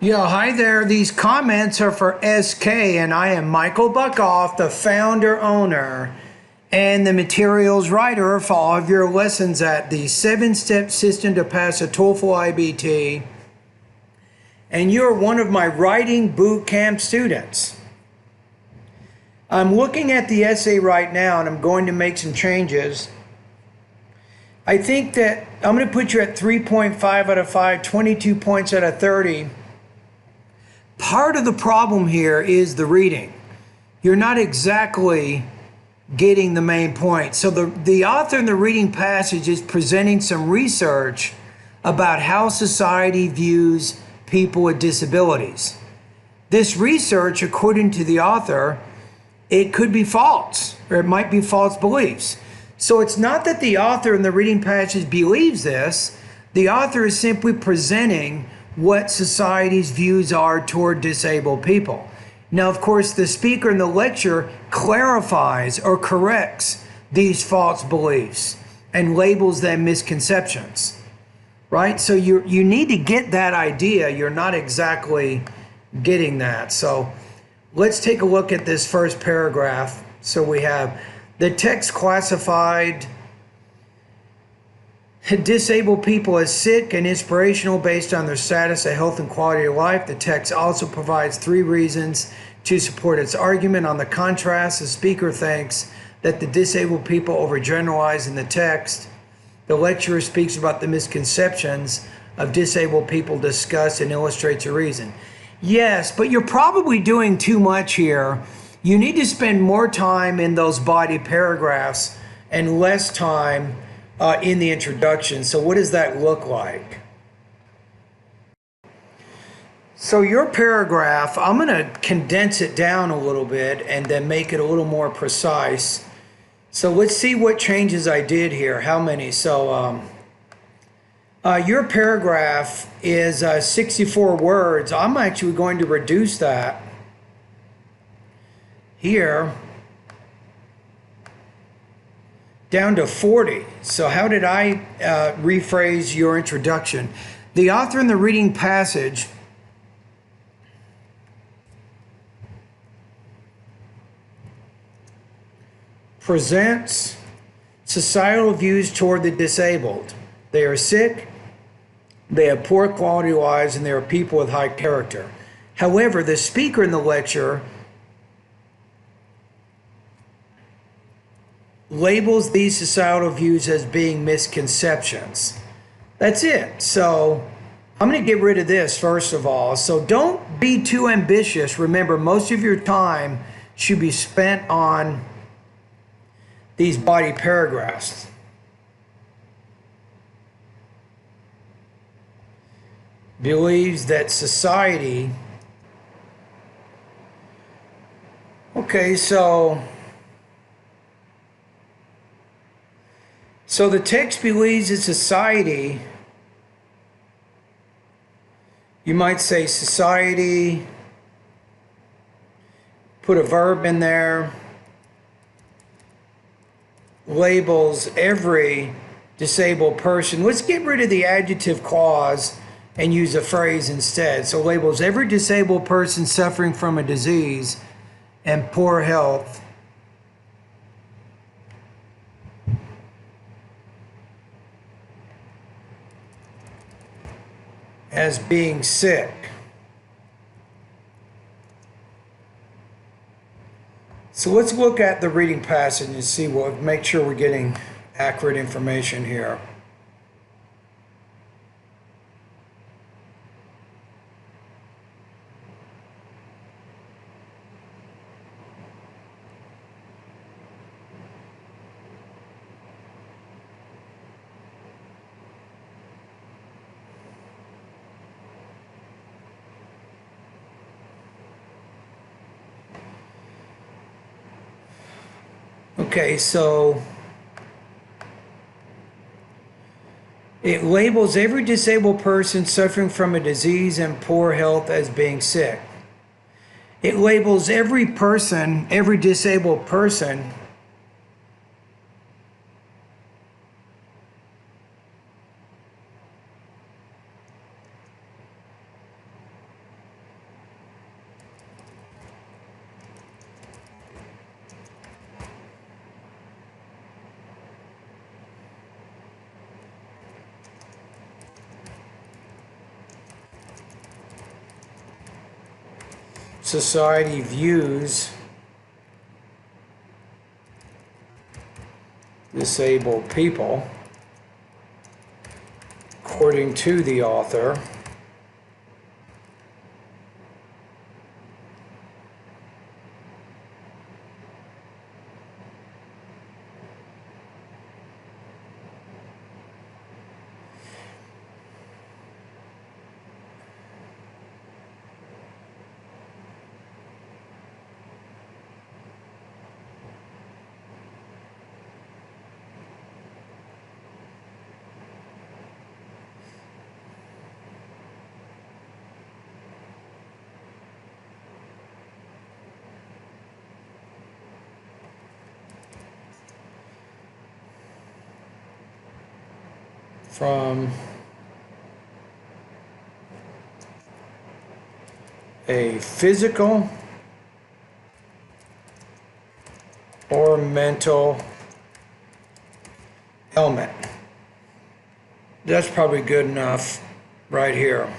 Yeah, hi there. These comments are for SK, and I am Michael Buckoff, the founder, owner, and the materials writer for all of your lessons at the 7-step system to pass a TOEFL IBT. And you're one of my writing boot camp students. I'm looking at the essay right now, and I'm going to make some changes. I think that I'm going to put you at 3.5 out of 5, 22 points out of 30. Part of the problem here is the reading. You're not exactly getting the main point. So the author in the reading passage is presenting some research about how society views people with disabilities. This research, according to the author, it could be false, or it might be false beliefs. So it's not that the author in the reading passage believes this. The author is simply presenting what society's views are toward disabled people. Now, of course, the speaker in the lecture clarifies or corrects these false beliefs and labels them misconceptions, right? So you need to get that idea. You're not exactly getting that. So let's take a look at this first paragraph. So we have the text classified disabled people as sick and inspirational based on their status of health and quality of life. The text also provides 3 reasons to support its argument. On the contrast, the speaker thinks that the disabled people overgeneralize in the text. The lecturer speaks about the misconceptions of disabled people discussed and illustrates a reason. Yes, but you're probably doing too much here. You need to spend more time in those body paragraphs and less time in the introduction. So what does that look like? So your paragraph, I'm going to condense it down a little bit and then make it a little more precise. So let's see what changes I did here. How many? So your paragraph is 64 words. I'm actually going to reduce that here down to 40. So how did I rephrase your introduction? The author in the reading passage presents societal views toward the disabled. They are sick, they have poor quality lives, and they are people with high character. However, the speaker in the lecture labels these societal views as being misconceptions. That's it. So I'm going to get rid of this first of all. So don't be too ambitious. Remember, most of your time should be spent on these body paragraphs. Believes that society... Okay, so the text believes that society, you might say society, put a verb in there, labels every disabled person. Let's get rid of the adjective clause and use a phrase instead. So labels every disabled person suffering from a disease and poor health as being sick. So let's look at the reading passage and see what, make sure we're getting accurate information here. Okay, so it labels every disabled person suffering from a disease and poor health as being sick. It labels every person, every disabled person, society views disabled people according to the author from a physical or mental ailment. That's probably good enough right here.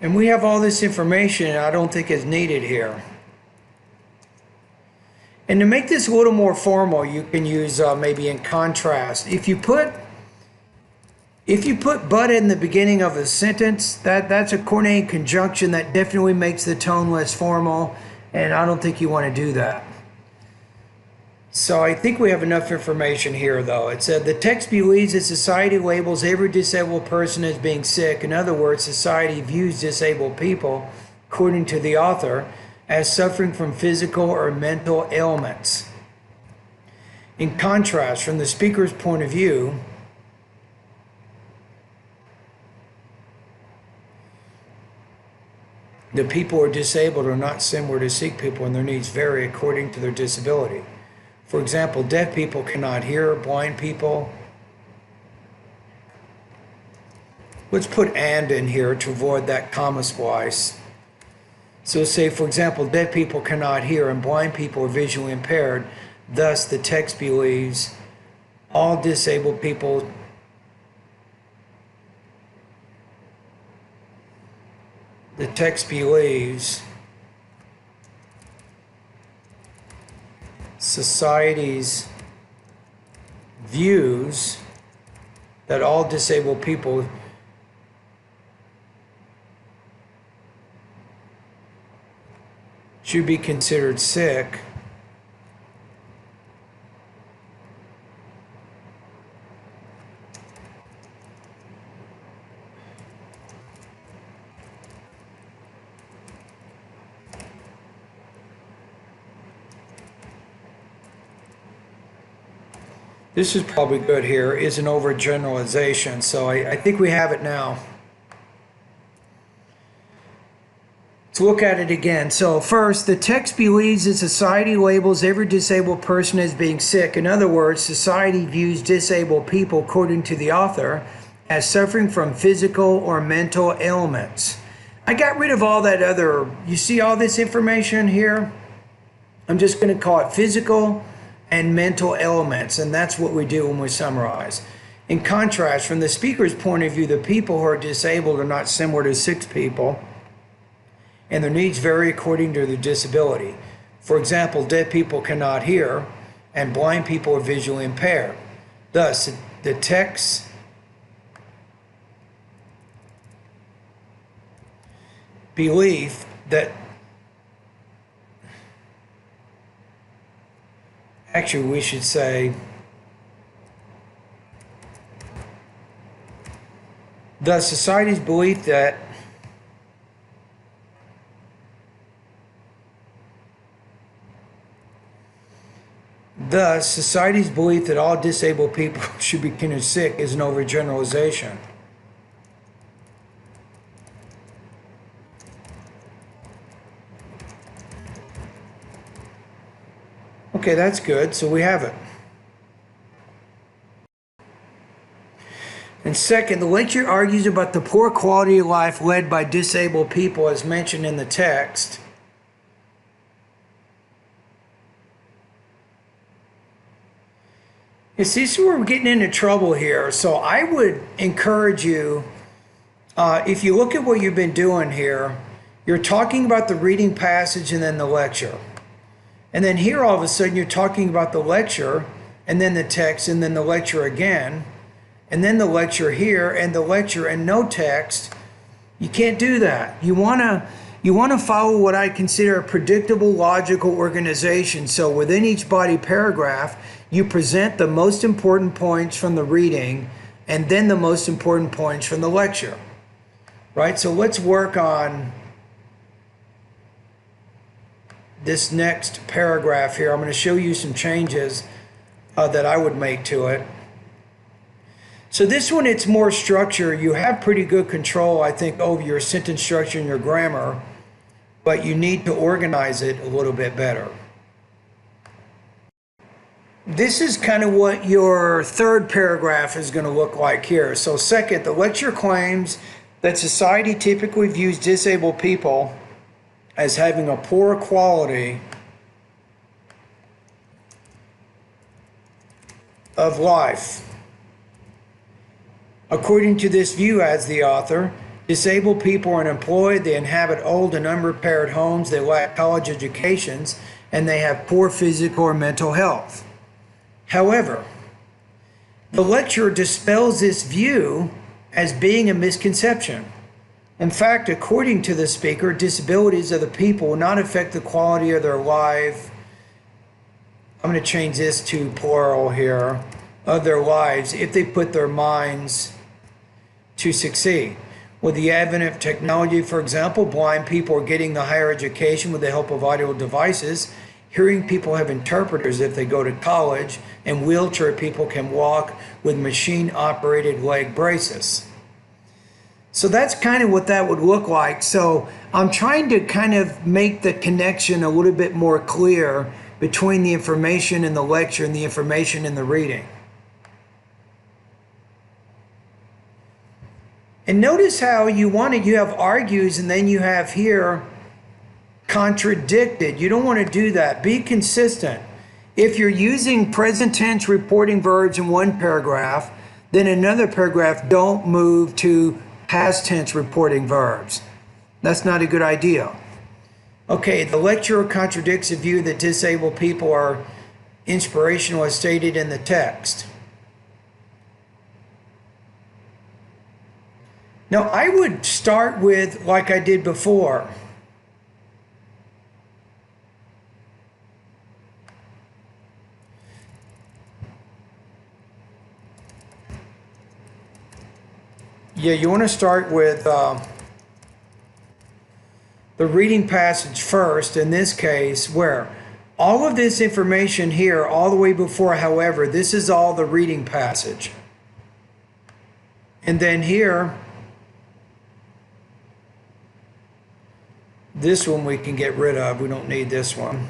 And we have all this information I don't think is needed here. And to make this a little more formal, you can use maybe in contrast. If you put but in the beginning of a sentence, that's a coordinating conjunction that definitely makes the tone less formal, and I don't think you want to do that. So I think we have enough information here, though. It said the text believes that society labels every disabled person as being sick. In other words, society views disabled people, according to the author, as suffering from physical or mental ailments. In contrast, from the speaker's point of view, the people who are disabled are not similar to sick people, and their needs vary according to their disability. For example, deaf people cannot hear, blind people. Let's put "and" in here to avoid that comma splice. So say, for example, deaf people cannot hear and blind people are visually impaired. Thus, the text believes all disabled people society's views that all disabled people should be considered sick This is probably good here, is an overgeneralization. So I think we have it now. Let's look at it again. So first, the text believes that society labels every disabled person as being sick. In other words, society views disabled people, according to the author, as suffering from physical or mental ailments. I got rid of all that other, you see all this information here? I'm just going to call it physical and mental ailments, and that's what we do when we summarize. In contrast, from the speaker's point of view, the people who are disabled are not similar to sick people, and their needs vary according to their disability. For example, deaf people cannot hear, and blind people are visually impaired. Thus, the text belief that actually we should say thus society's belief that all disabled people should be considered sick is an overgeneralization. Okay, that's good. So we have it. And second, the lecture argues about the poor quality of life led by disabled people as mentioned in the text. You see, so we're getting into trouble here. So I would encourage you, if you look at what you've been doing here, you're talking about the reading passage and then the lecture. And then here all of a sudden you're talking about the lecture and then the text and then the lecture again. And then the lecture here and the lecture and no text. You can't do that. You want to follow what I consider a predictable, logical organization. So within each body paragraph, you present the most important points from the reading and then the most important points from the lecture. Right? So let's work on this next paragraph here. I'm going to show you some changes that I would make to it. So this one, it's more structure. You have pretty good control, I think, over your sentence structure and your grammar, but you need to organize it a little bit better. This is kind of what your third paragraph is going to look like here. So second, the lecture claims that society typically views disabled people as having a poor quality of life. According to this view, adds the author, disabled people are unemployed, they inhabit old and unrepaired homes, they lack college educations, and they have poor physical or mental health. However, the lecturer dispels this view as being a misconception. In fact, according to the speaker, disabilities of the people will not affect the quality of their life. I'm going to change this to plural here, of their lives, if they put their minds to succeed. With the advent of technology, for example, blind people are getting the higher education with the help of audio devices. Hearing people have interpreters if they go to college, and wheelchair people can walk with machine-operated leg braces. So that's kind of what that would look like. So I'm trying to kind of make the connection a little bit more clear between the information in the lecture and the information in the reading. And notice how you have argues and then you have here contradicted. You don't want to do that. Be consistent. If you're using present tense reporting verbs in one paragraph, then another paragraph don't move to past tense reporting verbs. That's not a good idea. Okay, the lecturer contradicts the view that disabled people are inspirational as stated in the text. Now, I would start with, like I did before, you want to start with the reading passage first, in this case, where all of this information here, all the way before, however, this is all the reading passage. And then here, this one we can get rid of. We don't need this one.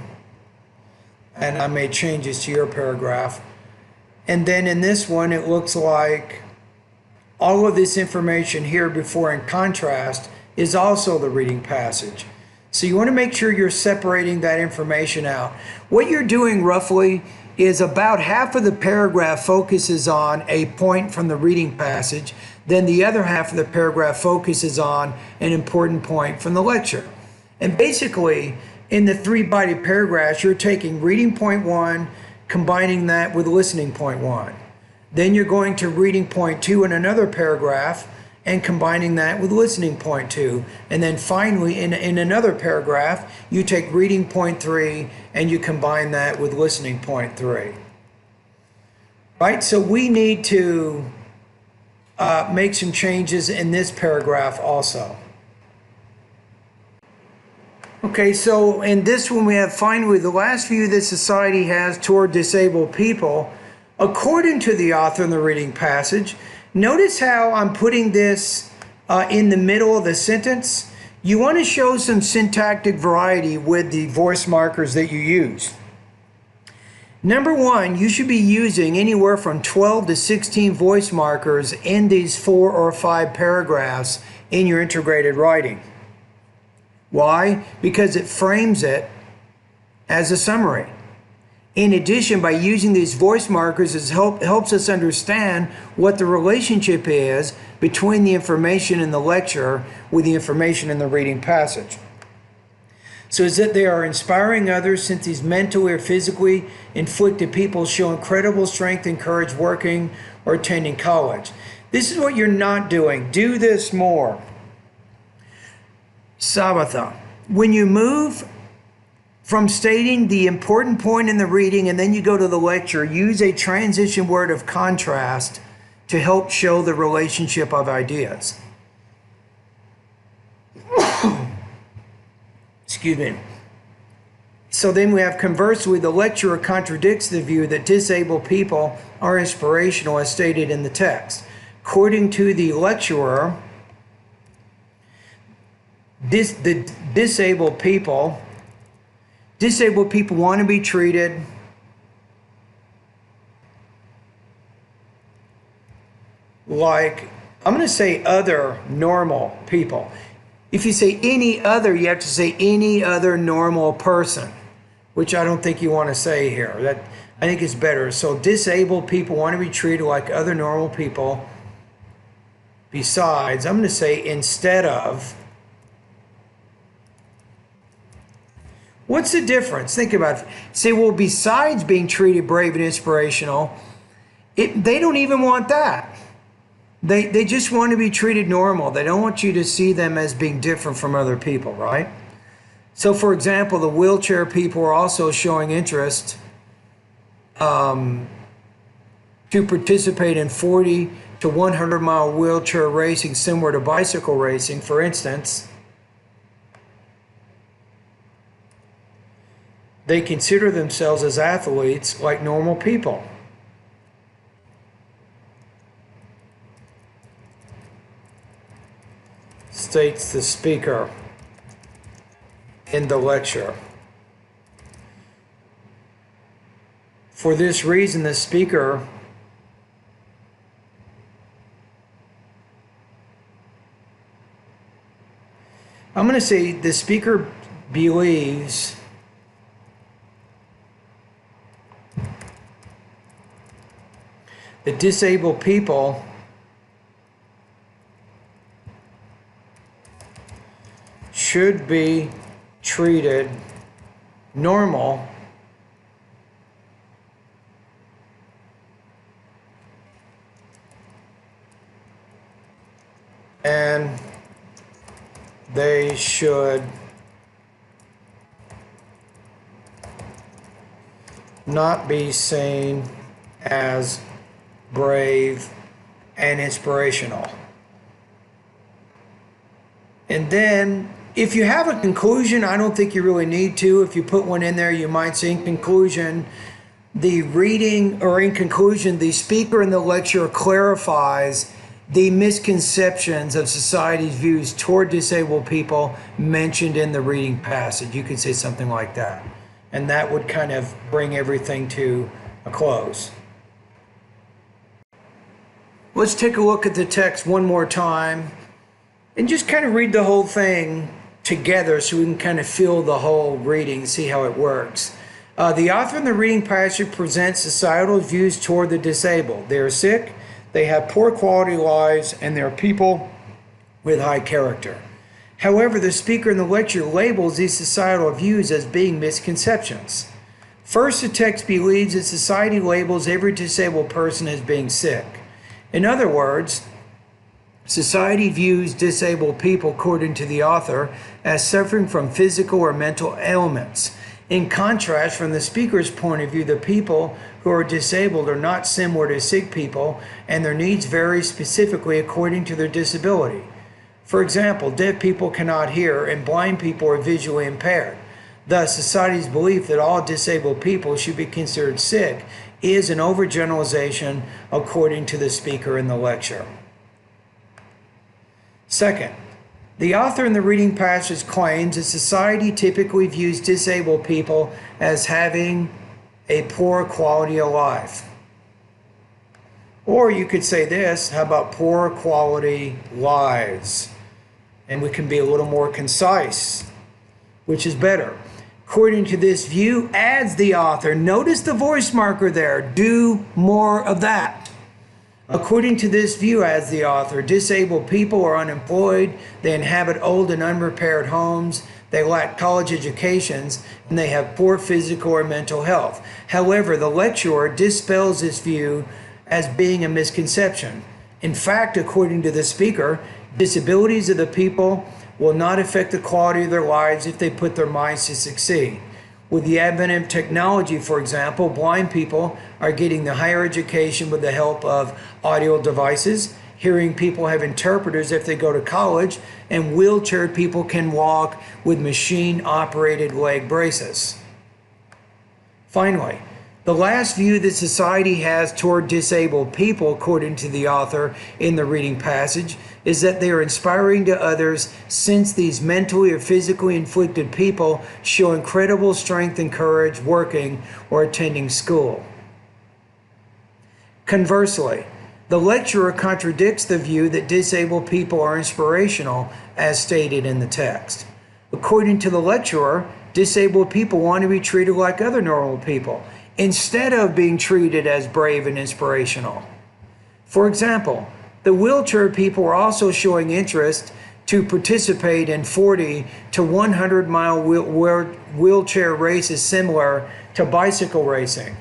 And I made changes to your paragraph. And then in this one, it looks like all of this information here before in contrast is also the reading passage. So you want to make sure you're separating that information out. What you're doing roughly is about half of the paragraph focuses on a point from the reading passage, then the other half of the paragraph focuses on an important point from the lecture. And basically, in the three body paragraphs, you're taking reading point one, combining that with listening point one. Then you're going to reading point two in another paragraph and combining that with listening point two. And then finally, in another paragraph, you take reading point three and you combine that with listening point three. Right? So we need to make some changes in this paragraph also. Okay, so in this one we have finally the last view that society has toward disabled people. According to the author in the reading passage, notice how I'm putting this in the middle of the sentence. You want to show some syntactic variety with the voice markers that you use. Number one, you should be using anywhere from 12 to 16 voice markers in these 4 or 5 paragraphs in your integrated writing. Why? Because it frames it as a summary. In addition, by using these voice markers, it helps us understand what the relationship is between the information in the lecture with the information in the reading passage. So is that they are inspiring others, since these mentally or physically inflicted people show incredible strength and courage working or attending college. This is what you're not doing. Do this more. Sabatha. When you move from stating the important point in the reading and then you go to the lecture, use a transition word of contrast to help show the relationship of ideas. Excuse me. So then we have, conversely, the lecturer contradicts the view that disabled people are inspirational as stated in the text. According to the lecturer, the disabled people want to be treated like, I'm going to say, other normal people. If you say any other, you have to say any other normal person, which I don't think you want to say here. That, I think it's better. So disabled people want to be treated like other normal people. Besides, I'm going to say instead of. What's the difference? Think about it. Say, well, besides being treated brave and inspirational, they don't even want that. They just want to be treated normal. They don't want you to see them as being different from other people, right? So, for example, the wheelchair people are also showing interest to participate in 40 to 100 mile wheelchair racing similar to bicycle racing, for instance. They consider themselves as athletes like normal people. States the speaker in the lecture. For this reason, the speaker I'm going to say the speaker believes that disabled people should be treated normal and they should not be seen as brave and inspirational. And then if you have a conclusion, I don't think you really need to. If you put one in there, you might say, in conclusion, the reading, or in conclusion, the speaker in the lecture clarifies the misconceptions of society's views toward disabled people mentioned in the reading passage. You could say something like that. And that would kind of bring everything to a close. Let's take a look at the text one more time and just kind of read the whole thing together so we can kind of feel the whole reading, see how it works. The author in the reading passage presents societal views toward the disabled. They are sick, they have poor quality lives, and they are people with high character. However, the speaker in the lecture labels these societal views as being misconceptions. First, the text believes that society labels every disabled person as being sick. In other words, society views disabled people, according to the author, as suffering from physical or mental ailments. In contrast, from the speaker's point of view, the people who are disabled are not similar to sick people, and their needs vary specifically according to their disability. For example, deaf people cannot hear, and blind people are visually impaired. Thus, society's belief that all disabled people should be considered sick is an overgeneralization, according to the speaker in the lecture. Second, the author in the reading passage claims that society typically views disabled people as having a poor quality of life. Or you could say this, how about poor quality lives? And we can be a little more concise, which is better. according to this view, adds the author. Notice the voice marker there. Do more of that. According to this view, adds the author, disabled people are unemployed, they inhabit old and unrepaired homes, they lack college educations, and they have poor physical or mental health. However, the lecturer dispels this view as being a misconception. In fact, according to the speaker, disabilities of the people will not affect the quality of their lives if they put their minds to succeed. With the advent of technology, for example, blind people are getting the higher education with the help of audio devices. Hearing people have interpreters if they go to college, and wheelchair people can walk with machine-operated leg braces. Finally, the last view that society has toward disabled people, according to the author in the reading passage, is that they are inspiring to others since these mentally or physically inflicted people show incredible strength and courage working or attending school. Conversely, the lecturer contradicts the view that disabled people are inspirational as stated in the text. According to the lecturer, disabled people want to be treated like other normal people instead of being treated as brave and inspirational. For example, the wheelchair people are also showing interest to participate in 40 to 100 mile wheelchair races similar to bicycle racing.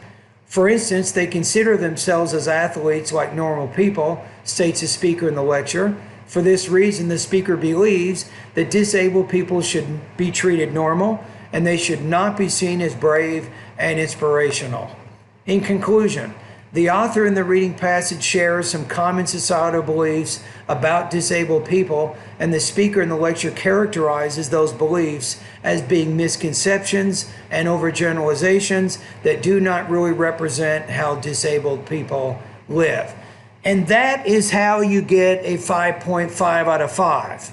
For instance, they consider themselves as athletes like normal people, states the speaker in the lecture. For this reason, the speaker believes that disabled people should be treated normal and they should not be seen as brave and inspirational. In conclusion, the author in the reading passage shares some common societal beliefs about disabled people, and the speaker in the lecture characterizes those beliefs as being misconceptions and overgeneralizations that do not really represent how disabled people live. And that is how you get a 5.5 out of 5.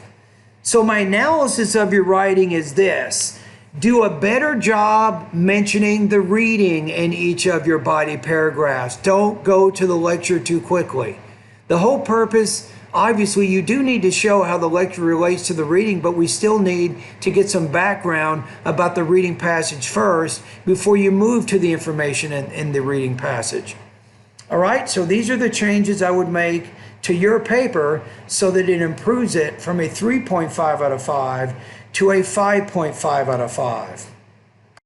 So my analysis of your writing is this. Do a better job mentioning the reading in each of your body paragraphs. Don't go to the lecture too quickly. The whole purpose, obviously, you do need to show how the lecture relates to the reading, but we still need to get some background about the reading passage first before you move to the information in the reading passage. All right, so these are the changes I would make to your paper so that it improves it from a 3.5 out of 5 to a 5.5 out of 5.